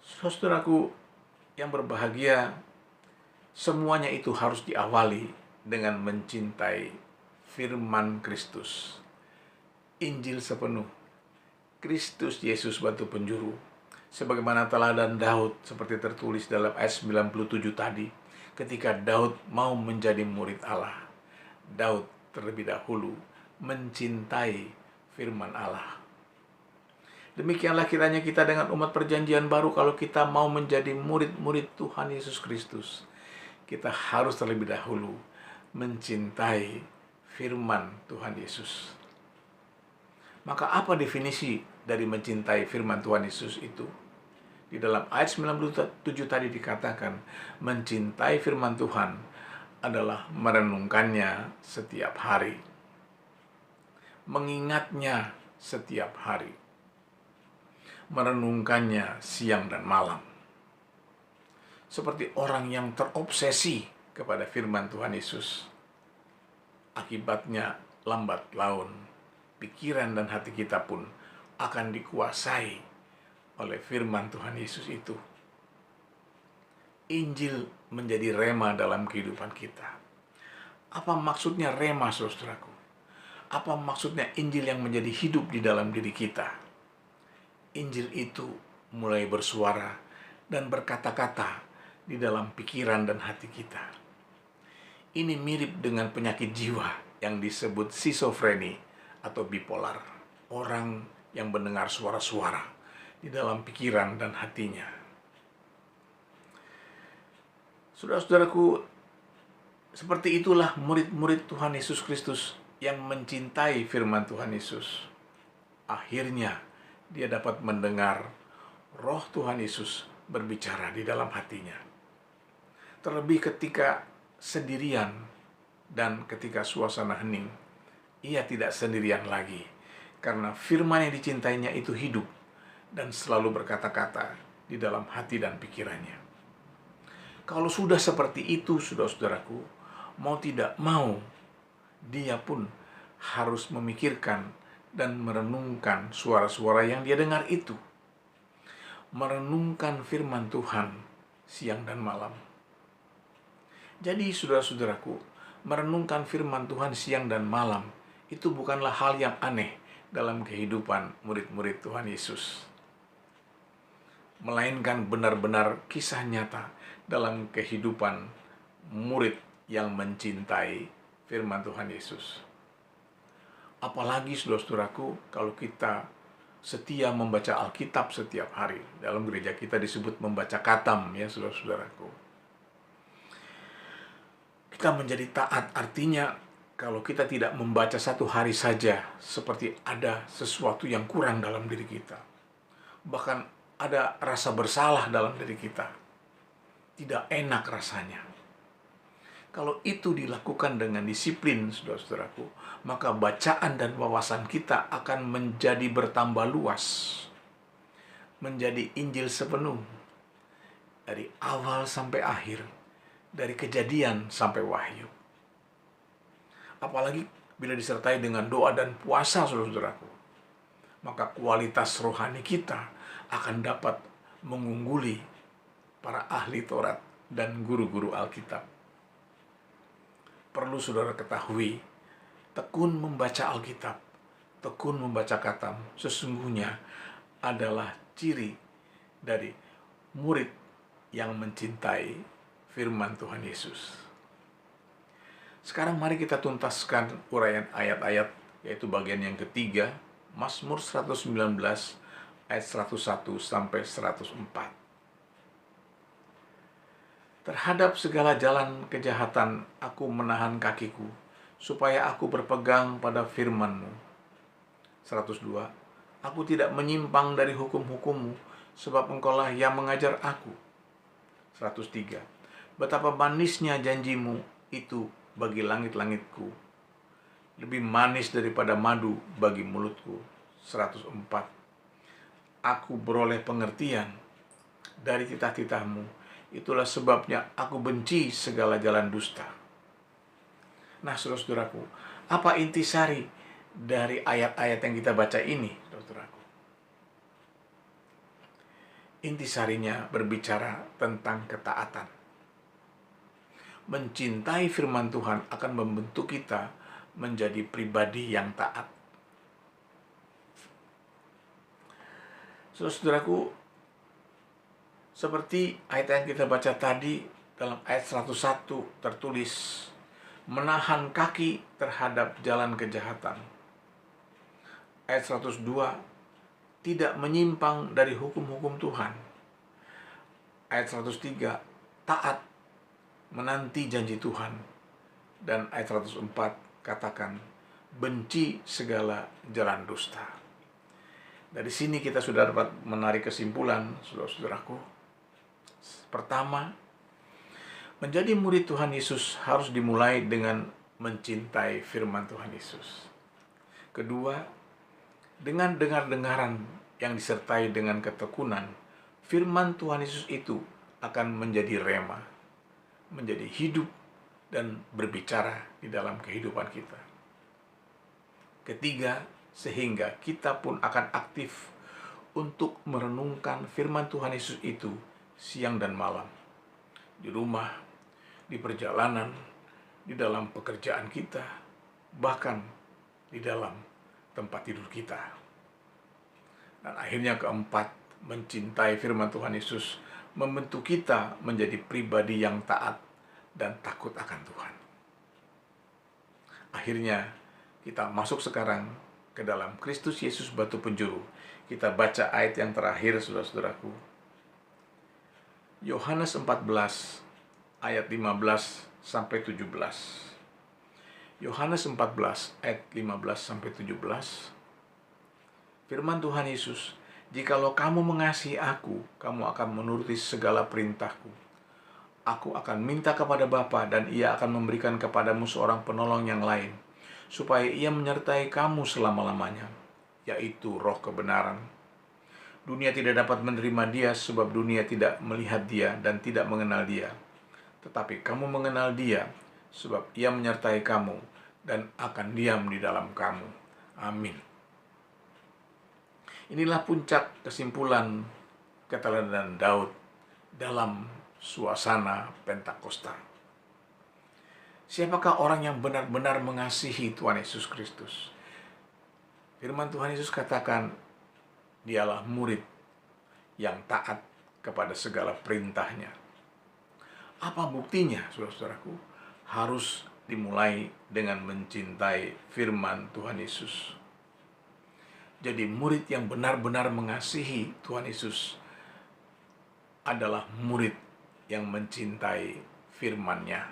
Saudaraku yang berbahagia, semuanya itu harus diawali dengan mencintai firman Kristus. Injil sepenuh, Kristus Yesus batu penjuru, sebagaimana teladan Daud seperti tertulis dalam ayat 97 tadi. Ketika Daud mau menjadi murid Allah, Daud terlebih dahulu mencintai firman Allah. Demikianlah kiranya kita dengan umat Perjanjian Baru, kalau kita mau menjadi murid-murid Tuhan Yesus Kristus, kita harus terlebih dahulu mencintai firman Tuhan Yesus. Maka apa definisi dari mencintai firman Tuhan Yesus itu? Di dalam ayat 97 tadi dikatakan, mencintai firman Tuhan adalah merenungkannya setiap hari, mengingatnya setiap hari, merenungkannya siang dan malam. Seperti orang yang terobsesi kepada firman Tuhan Yesus. Akibatnya lambat laun, pikiran dan hati kita pun akan dikuasai oleh firman Tuhan Yesus itu. Injil menjadi rema dalam kehidupan kita. Apa maksudnya rema, saudaraku? Apa maksudnya Injil yang menjadi hidup di dalam diri kita? Injil itu mulai bersuara dan berkata-kata di dalam pikiran dan hati kita. Ini mirip dengan penyakit jiwa yang disebut skizofreni atau bipolar. Orang yang mendengar suara-suara di dalam pikiran dan hatinya. Saudara-saudaraku, seperti itulah murid-murid Tuhan Yesus Kristus yang mencintai firman Tuhan Yesus. Akhirnya dia dapat mendengar Roh Tuhan Yesus berbicara di dalam hatinya. Terlebih ketika sendirian dan ketika suasana hening, ia tidak sendirian lagi karena firman yang dicintainya itu hidup dan selalu berkata-kata di dalam hati dan pikirannya. Kalau sudah seperti itu, saudara-saudaraku, mau tidak mau, dia pun harus memikirkan dan merenungkan suara-suara yang dia dengar itu. Merenungkan firman Tuhan siang dan malam. Jadi, saudara-saudaraku, merenungkan firman Tuhan siang dan malam itu bukanlah hal yang aneh dalam kehidupan murid-murid Tuhan Yesus, melainkan benar-benar kisah nyata dalam kehidupan murid yang mencintai firman Tuhan Yesus. Apalagi, saudara-saudaraku, kalau kita setia membaca Alkitab setiap hari. Dalam gereja kita disebut membaca katam, ya saudara-saudaraku. Kita menjadi taat, artinya kalau kita tidak membaca satu hari saja, seperti ada sesuatu yang kurang dalam diri kita. Bahkan ada rasa bersalah dalam diri kita. Tidak enak rasanya. Kalau itu dilakukan dengan disiplin, saudara-saudaraku, maka bacaan dan wawasan kita akan menjadi bertambah luas. Menjadi Injil sepenuh. Dari awal sampai akhir. Dari Kejadian sampai Wahyu. Apalagi bila disertai dengan doa dan puasa, saudara-saudaraku, maka kualitas rohani kita akan dapat mengungguli para ahli Taurat dan guru-guru Alkitab. Perlu saudara ketahui, tekun membaca Alkitab, tekun membaca katam, sesungguhnya adalah ciri dari murid yang mencintai firman Tuhan Yesus. Sekarang mari kita tuntaskan uraian ayat-ayat, yaitu bagian yang ketiga, Mazmur 119 ayat 101 sampai 104. Terhadap segala jalan kejahatan aku menahan kakiku, supaya aku berpegang pada firman-Mu. 102. Aku tidak menyimpang dari hukum-hukum-Mu, sebab Engkaulah yang mengajar aku. 103. Betapa manisnya janji-Mu itu bagi langit-langitku, lebih manis daripada madu bagi mulutku. 104. Aku beroleh pengertian dari titah-titah-Mu, itulah sebabnya aku benci segala jalan dusta. Nah, saudara-saudaraku, apa intisari dari ayat-ayat yang kita baca ini, saudaraku? Intisarinya berbicara tentang ketaatan. Mencintai firman Tuhan akan membentuk kita menjadi pribadi yang taat. Saudara-saudaraku, seperti ayat yang kita baca tadi, dalam ayat 101 tertulis, menahan kaki terhadap jalan kejahatan. Ayat 102, tidak menyimpang dari hukum-hukum Tuhan. Ayat 103, taat menanti janji Tuhan. Dan ayat 104 katakan, benci segala jalan dusta. Dari sini kita sudah dapat menarik kesimpulan, saudara-saudaraku. Pertama, menjadi murid Tuhan Yesus harus dimulai dengan mencintai firman Tuhan Yesus. Kedua, dengan dengar-dengaran yang disertai dengan ketekunan, firman Tuhan Yesus itu akan menjadi rema, menjadi hidup dan berbicara di dalam kehidupan kita. Ketiga, sehingga kita pun akan aktif untuk merenungkan firman Tuhan Yesus itu siang dan malam. Di rumah, di perjalanan, di dalam pekerjaan kita, bahkan di dalam tempat tidur kita. Dan akhirnya keempat, mencintai firman Tuhan Yesus membentuk kita menjadi pribadi yang taat dan takut akan Tuhan. Akhirnya kita masuk sekarang ke dalam Kristus Yesus batu penjuru. Kita baca ayat yang terakhir, saudara-saudaraku. Yohanes 14 ayat 15 sampai 17. Yohanes 14 ayat 15 sampai 17. Firman Tuhan Yesus, "Jikalau kamu mengasihi aku, kamu akan menuruti segala perintahku. Aku akan minta kepada Bapa dan Ia akan memberikan kepadamu seorang penolong yang lain, supaya Ia menyertai kamu selama-lamanya, yaitu Roh kebenaran. Dunia tidak dapat menerima Dia sebab dunia tidak melihat Dia dan tidak mengenal Dia. Tetapi kamu mengenal Dia sebab Ia menyertai kamu dan akan diam di dalam kamu." Amin. Inilah puncak kesimpulan keteladanan Daud dalam suasana Pentakosta. Siapakah orang yang benar-benar mengasihi Tuhan Yesus Kristus? Firman Tuhan Yesus katakan, dialah murid yang taat kepada segala perintahnya. Apa buktinya, saudara-saudaraku? Harus dimulai dengan mencintai firman Tuhan Yesus. Jadi murid yang benar-benar mengasihi Tuhan Yesus adalah murid yang mencintai firman-Nya.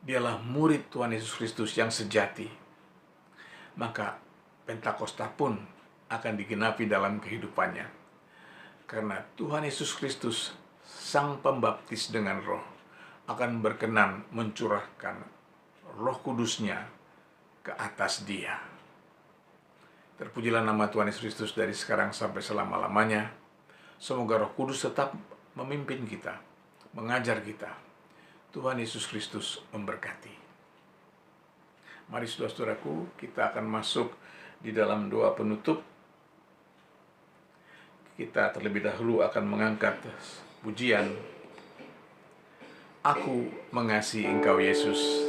Dialah murid Tuhan Yesus Kristus yang sejati. Maka Pentakosta pun akan digenapi dalam kehidupannya. Karena Tuhan Yesus Kristus, Sang Pembaptis dengan Roh, akan berkenan mencurahkan Roh Kudus-Nya ke atas dia. Terpujilah nama Tuhan Yesus Kristus dari sekarang sampai selama-lamanya. Semoga Roh Kudus tetap memimpin kita, mengajar kita. Tuhan Yesus Kristus memberkati. Mari saudara-saudaraku, kita akan masuk di dalam doa penutup. Kita terlebih dahulu akan mengangkat pujian, "Aku mengasihi Engkau Yesus."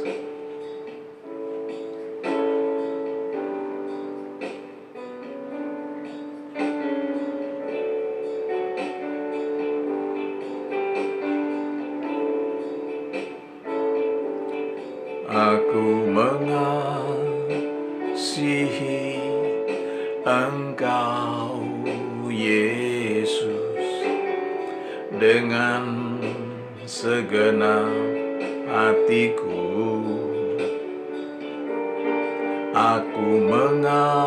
Aku mengasihi Engkau Yesus dengan segenap hatiku. Aku mengasihi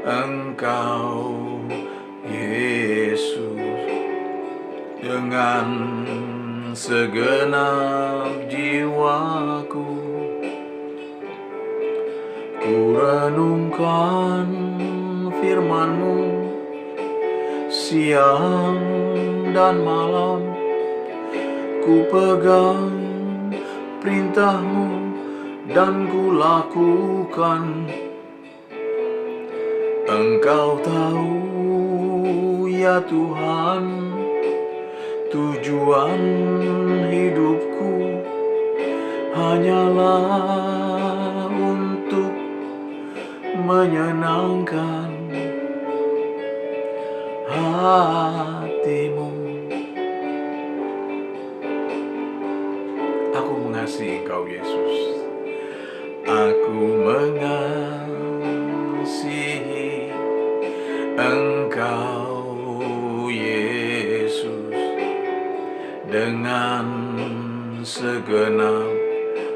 Engkau Yesus dengan segenap jiwaku. Ku renungkan firman-Mu siang dan malam. Ku pegang perintah-Mu dan ku lakukan. Engkau tahu ya Tuhan, tujuan hidupku hanyalah untuk menyenangkan hati-Mu. Aku mengasihi Engkau Yesus. Aku mengasihi Engkau Yesus dengan segenap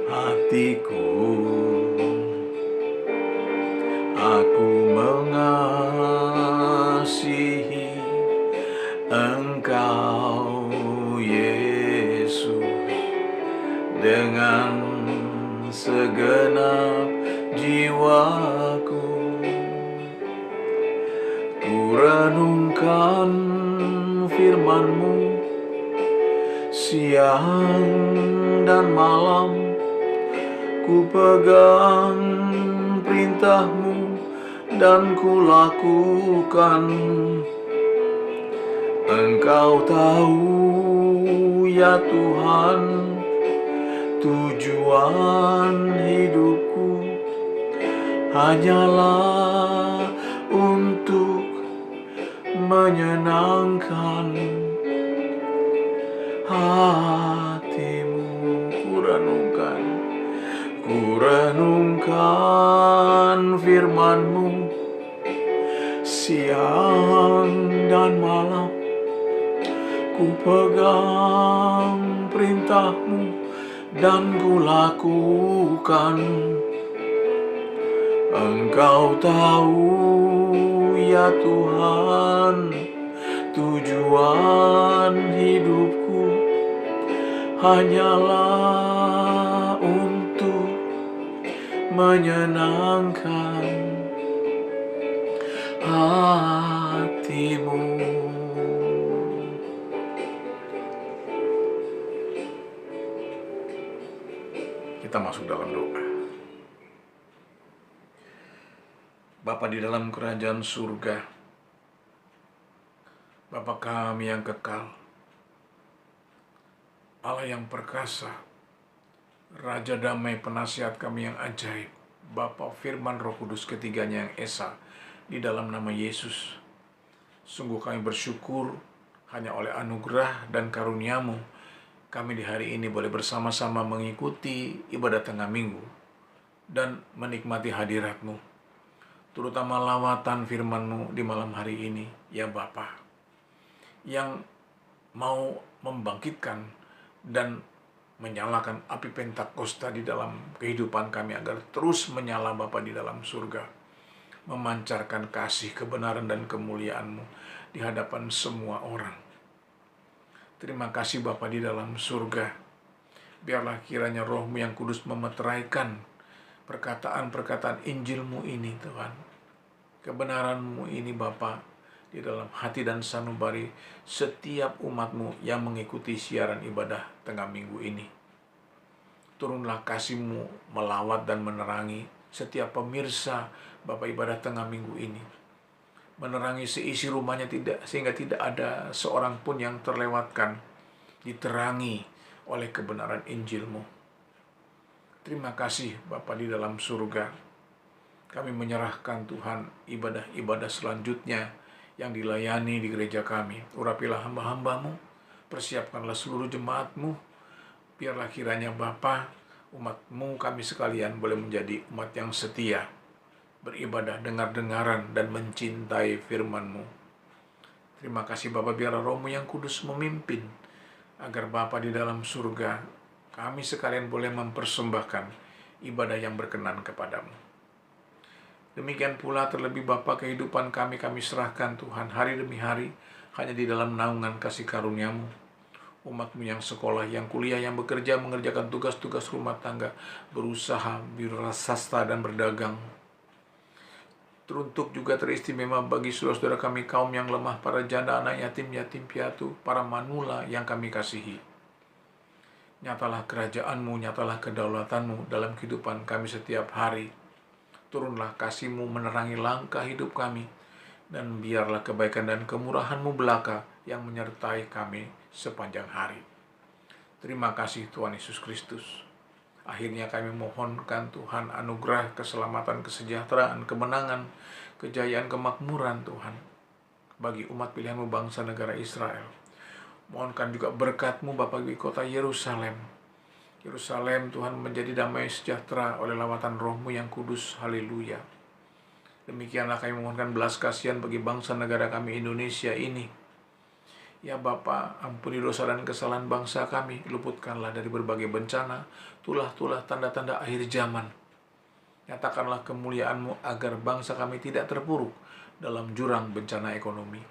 hatiku. Aku mengasihi Engkau Yesus dengan segenap jiwaku. Ku renungkan firman-Mu Siang dan malam ku pegang perintah-Mu dan ku lakukan. Engkau tahu ya Tuhan, tujuan hidupku hanyalah untuk menyenangkan hati-Mu. Ku renungkan firman-Mu siang dan malam. Ku pegang perintah-Mu dan ku lakukan. Engkau tahu ya Tuhan, tujuan hidupku hanyalah untuk menyenangkan hati-Mu. Kita masuk dalam doa. Bapa di dalam kerajaan surga, Bapa kami yang kekal, Allah yang perkasa, Raja damai, penasihat kami yang ajaib, Bapa firman Roh Kudus ketiganya yang esa, di dalam nama Yesus. Sungguh kami bersyukur hanya oleh anugerah dan karunia-Mu kami di hari ini boleh bersama-sama mengikuti ibadah tengah minggu dan menikmati hadirat-Mu, terutama lawatan firman-Mu di malam hari ini, ya Bapa, yang mau membangkitkan dan menyalakan api Pentakosta di dalam kehidupan kami agar terus menyala Bapa di dalam surga, memancarkan kasih, kebenaran, dan kemuliaan-Mu di hadapan semua orang. Terima kasih Bapa di dalam surga. Biarlah kiranya Roh-Mu yang kudus memeteraikan perkataan-perkataan Injil-Mu ini, Tuhan. Kebenaran-Mu ini Bapa di dalam hati dan sanubari setiap umat-Mu yang mengikuti siaran ibadah tengah minggu ini. Turunlah kasih-Mu melawat dan menerangi setiap pemirsa Bapa ibadah tengah minggu ini. Menerangi seisi rumahnya sehingga tidak ada seorang pun yang terlewatkan, diterangi oleh kebenaran Injil-Mu. Terima kasih Bapa di dalam surga. Kami menyerahkan Tuhan ibadah-ibadah selanjutnya yang dilayani di gereja kami. Urapilah hamba-hamba-Mu, persiapkanlah seluruh jemaat-Mu. Biarlah kiranya Bapa, umat-Mu kami sekalian boleh menjadi umat yang setia, beribadah dengar-dengaran dan mencintai firman-Mu. Terima kasih Bapa, biarlah Roh-Mu yang kudus memimpin, agar Bapa di dalam surga kami sekalian boleh mempersembahkan ibadah yang berkenan kepadamu. Demikian pula terlebih Bapa kehidupan kami serahkan Tuhan hari demi hari hanya di dalam naungan kasih karunia-Mu. Umat-Mu yang sekolah, yang kuliah, yang bekerja, mengerjakan tugas-tugas rumah tangga, berusaha, berwirausaha dan berdagang. Teruntuk juga teristimewa bagi saudara-saudara kami kaum yang lemah, para janda, anak yatim, yatim piatu, para manula yang kami kasihi. Nyatalah kerajaan-Mu, nyatalah kedaulatan-Mu dalam kehidupan kami setiap hari. Turunlah kasih-Mu menerangi langkah hidup kami, dan biarlah kebaikan dan kemurahan-Mu belaka yang menyertai kami sepanjang hari. Terima kasih Tuhan Yesus Kristus. Akhirnya kami mohonkan Tuhan anugerah, keselamatan, kesejahteraan, kemenangan, kejayaan, kemakmuran Tuhan bagi umat pilihan-Mu bangsa negara Israel. Mohonkan juga berkat-Mu Bapa di kota Yerusalem. Yerusalem Tuhan menjadi damai sejahtera oleh lawatan Roh-Mu yang kudus. Haleluya. Demikianlah kami mohonkan belas kasihan bagi bangsa negara kami Indonesia ini. Ya Bapa, ampuni dosa dan kesalahan bangsa kami, luputkanlah dari berbagai bencana, tulah-tulah tanda-tanda akhir zaman. Nyatakanlah kemuliaan-Mu agar bangsa kami tidak terpuruk dalam jurang bencana ekonomi.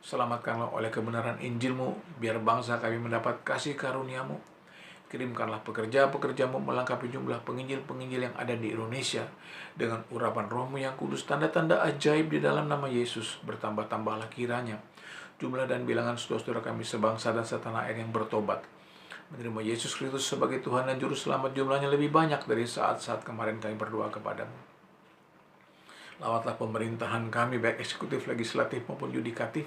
Selamatkanlah oleh kebenaran Injil-Mu, biar bangsa kami mendapat kasih karunia-Mu. Kirimkanlah pekerja-pekerja-Mu melengkapi jumlah penginjil-penginjil yang ada di Indonesia dengan urapan Roh-Mu yang kudus, tanda-tanda ajaib di dalam nama Yesus. Bertambah-tambahlah kiranya jumlah dan bilangan saudara-saudara kami sebangsa dan setanah air yang bertobat, menerima Yesus Kristus sebagai Tuhan dan Juru Selamat, jumlahnya lebih banyak dari saat-saat kemarin kami berdoa kepadamu. Lawatlah pemerintahan kami, baik eksekutif, legislatif maupun yudikatif.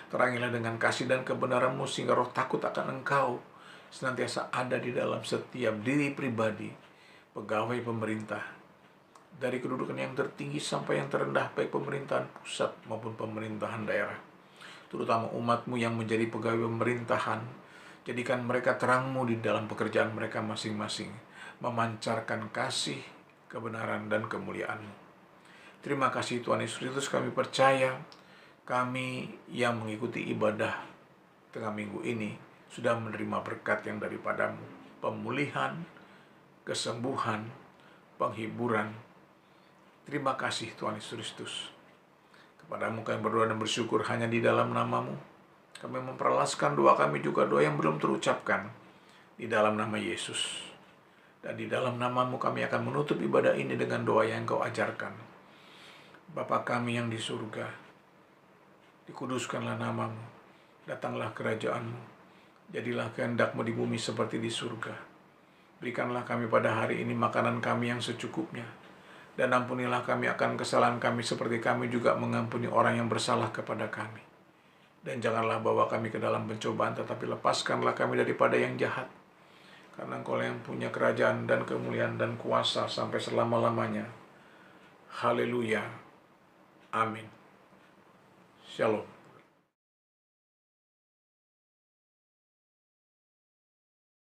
Terangilah dengan kasih dan kebenaran-Mu, sehingga roh takut akan Engkau senantiasa ada di dalam setiap diri pribadi, pegawai pemerintah, dari kedudukan yang tertinggi sampai yang terendah, baik pemerintahan pusat maupun pemerintahan daerah. Terutama umat-Mu yang menjadi pegawai pemerintahan, jadikan mereka terang-Mu di dalam pekerjaan mereka masing-masing, memancarkan kasih, kebenaran, dan kemuliaan-Mu. Terima kasih Tuhan Yesus Kristus, kami percaya kami yang mengikuti ibadah tengah minggu ini sudah menerima berkat yang daripada-Mu, pemulihan, kesembuhan, penghiburan. Terima kasih Tuhan Yesus Kristus. Kepadamu kami berdoa dan bersyukur hanya di dalam nama-Mu. Kami memperlaskan doa kami juga, doa yang belum terucapkan, di dalam nama Yesus. Dan di dalam nama-Mu kami akan menutup ibadah ini dengan doa yang Engkau ajarkan. Bapa kami yang di surga, dikuduskanlah nama-Mu, datanglah kerajaan-Mu, jadilah kehendak-Mu di bumi seperti di surga. Berikanlah kami pada hari ini makanan kami yang secukupnya, dan ampunilah kami akan kesalahan kami seperti kami juga mengampuni orang yang bersalah kepada kami. Dan janganlah bawa kami ke dalam pencobaan, tetapi lepaskanlah kami daripada yang jahat. Karena Engkau yang punya kerajaan dan kemuliaan dan kuasa sampai selama-lamanya. Haleluya. Amin. Shalom.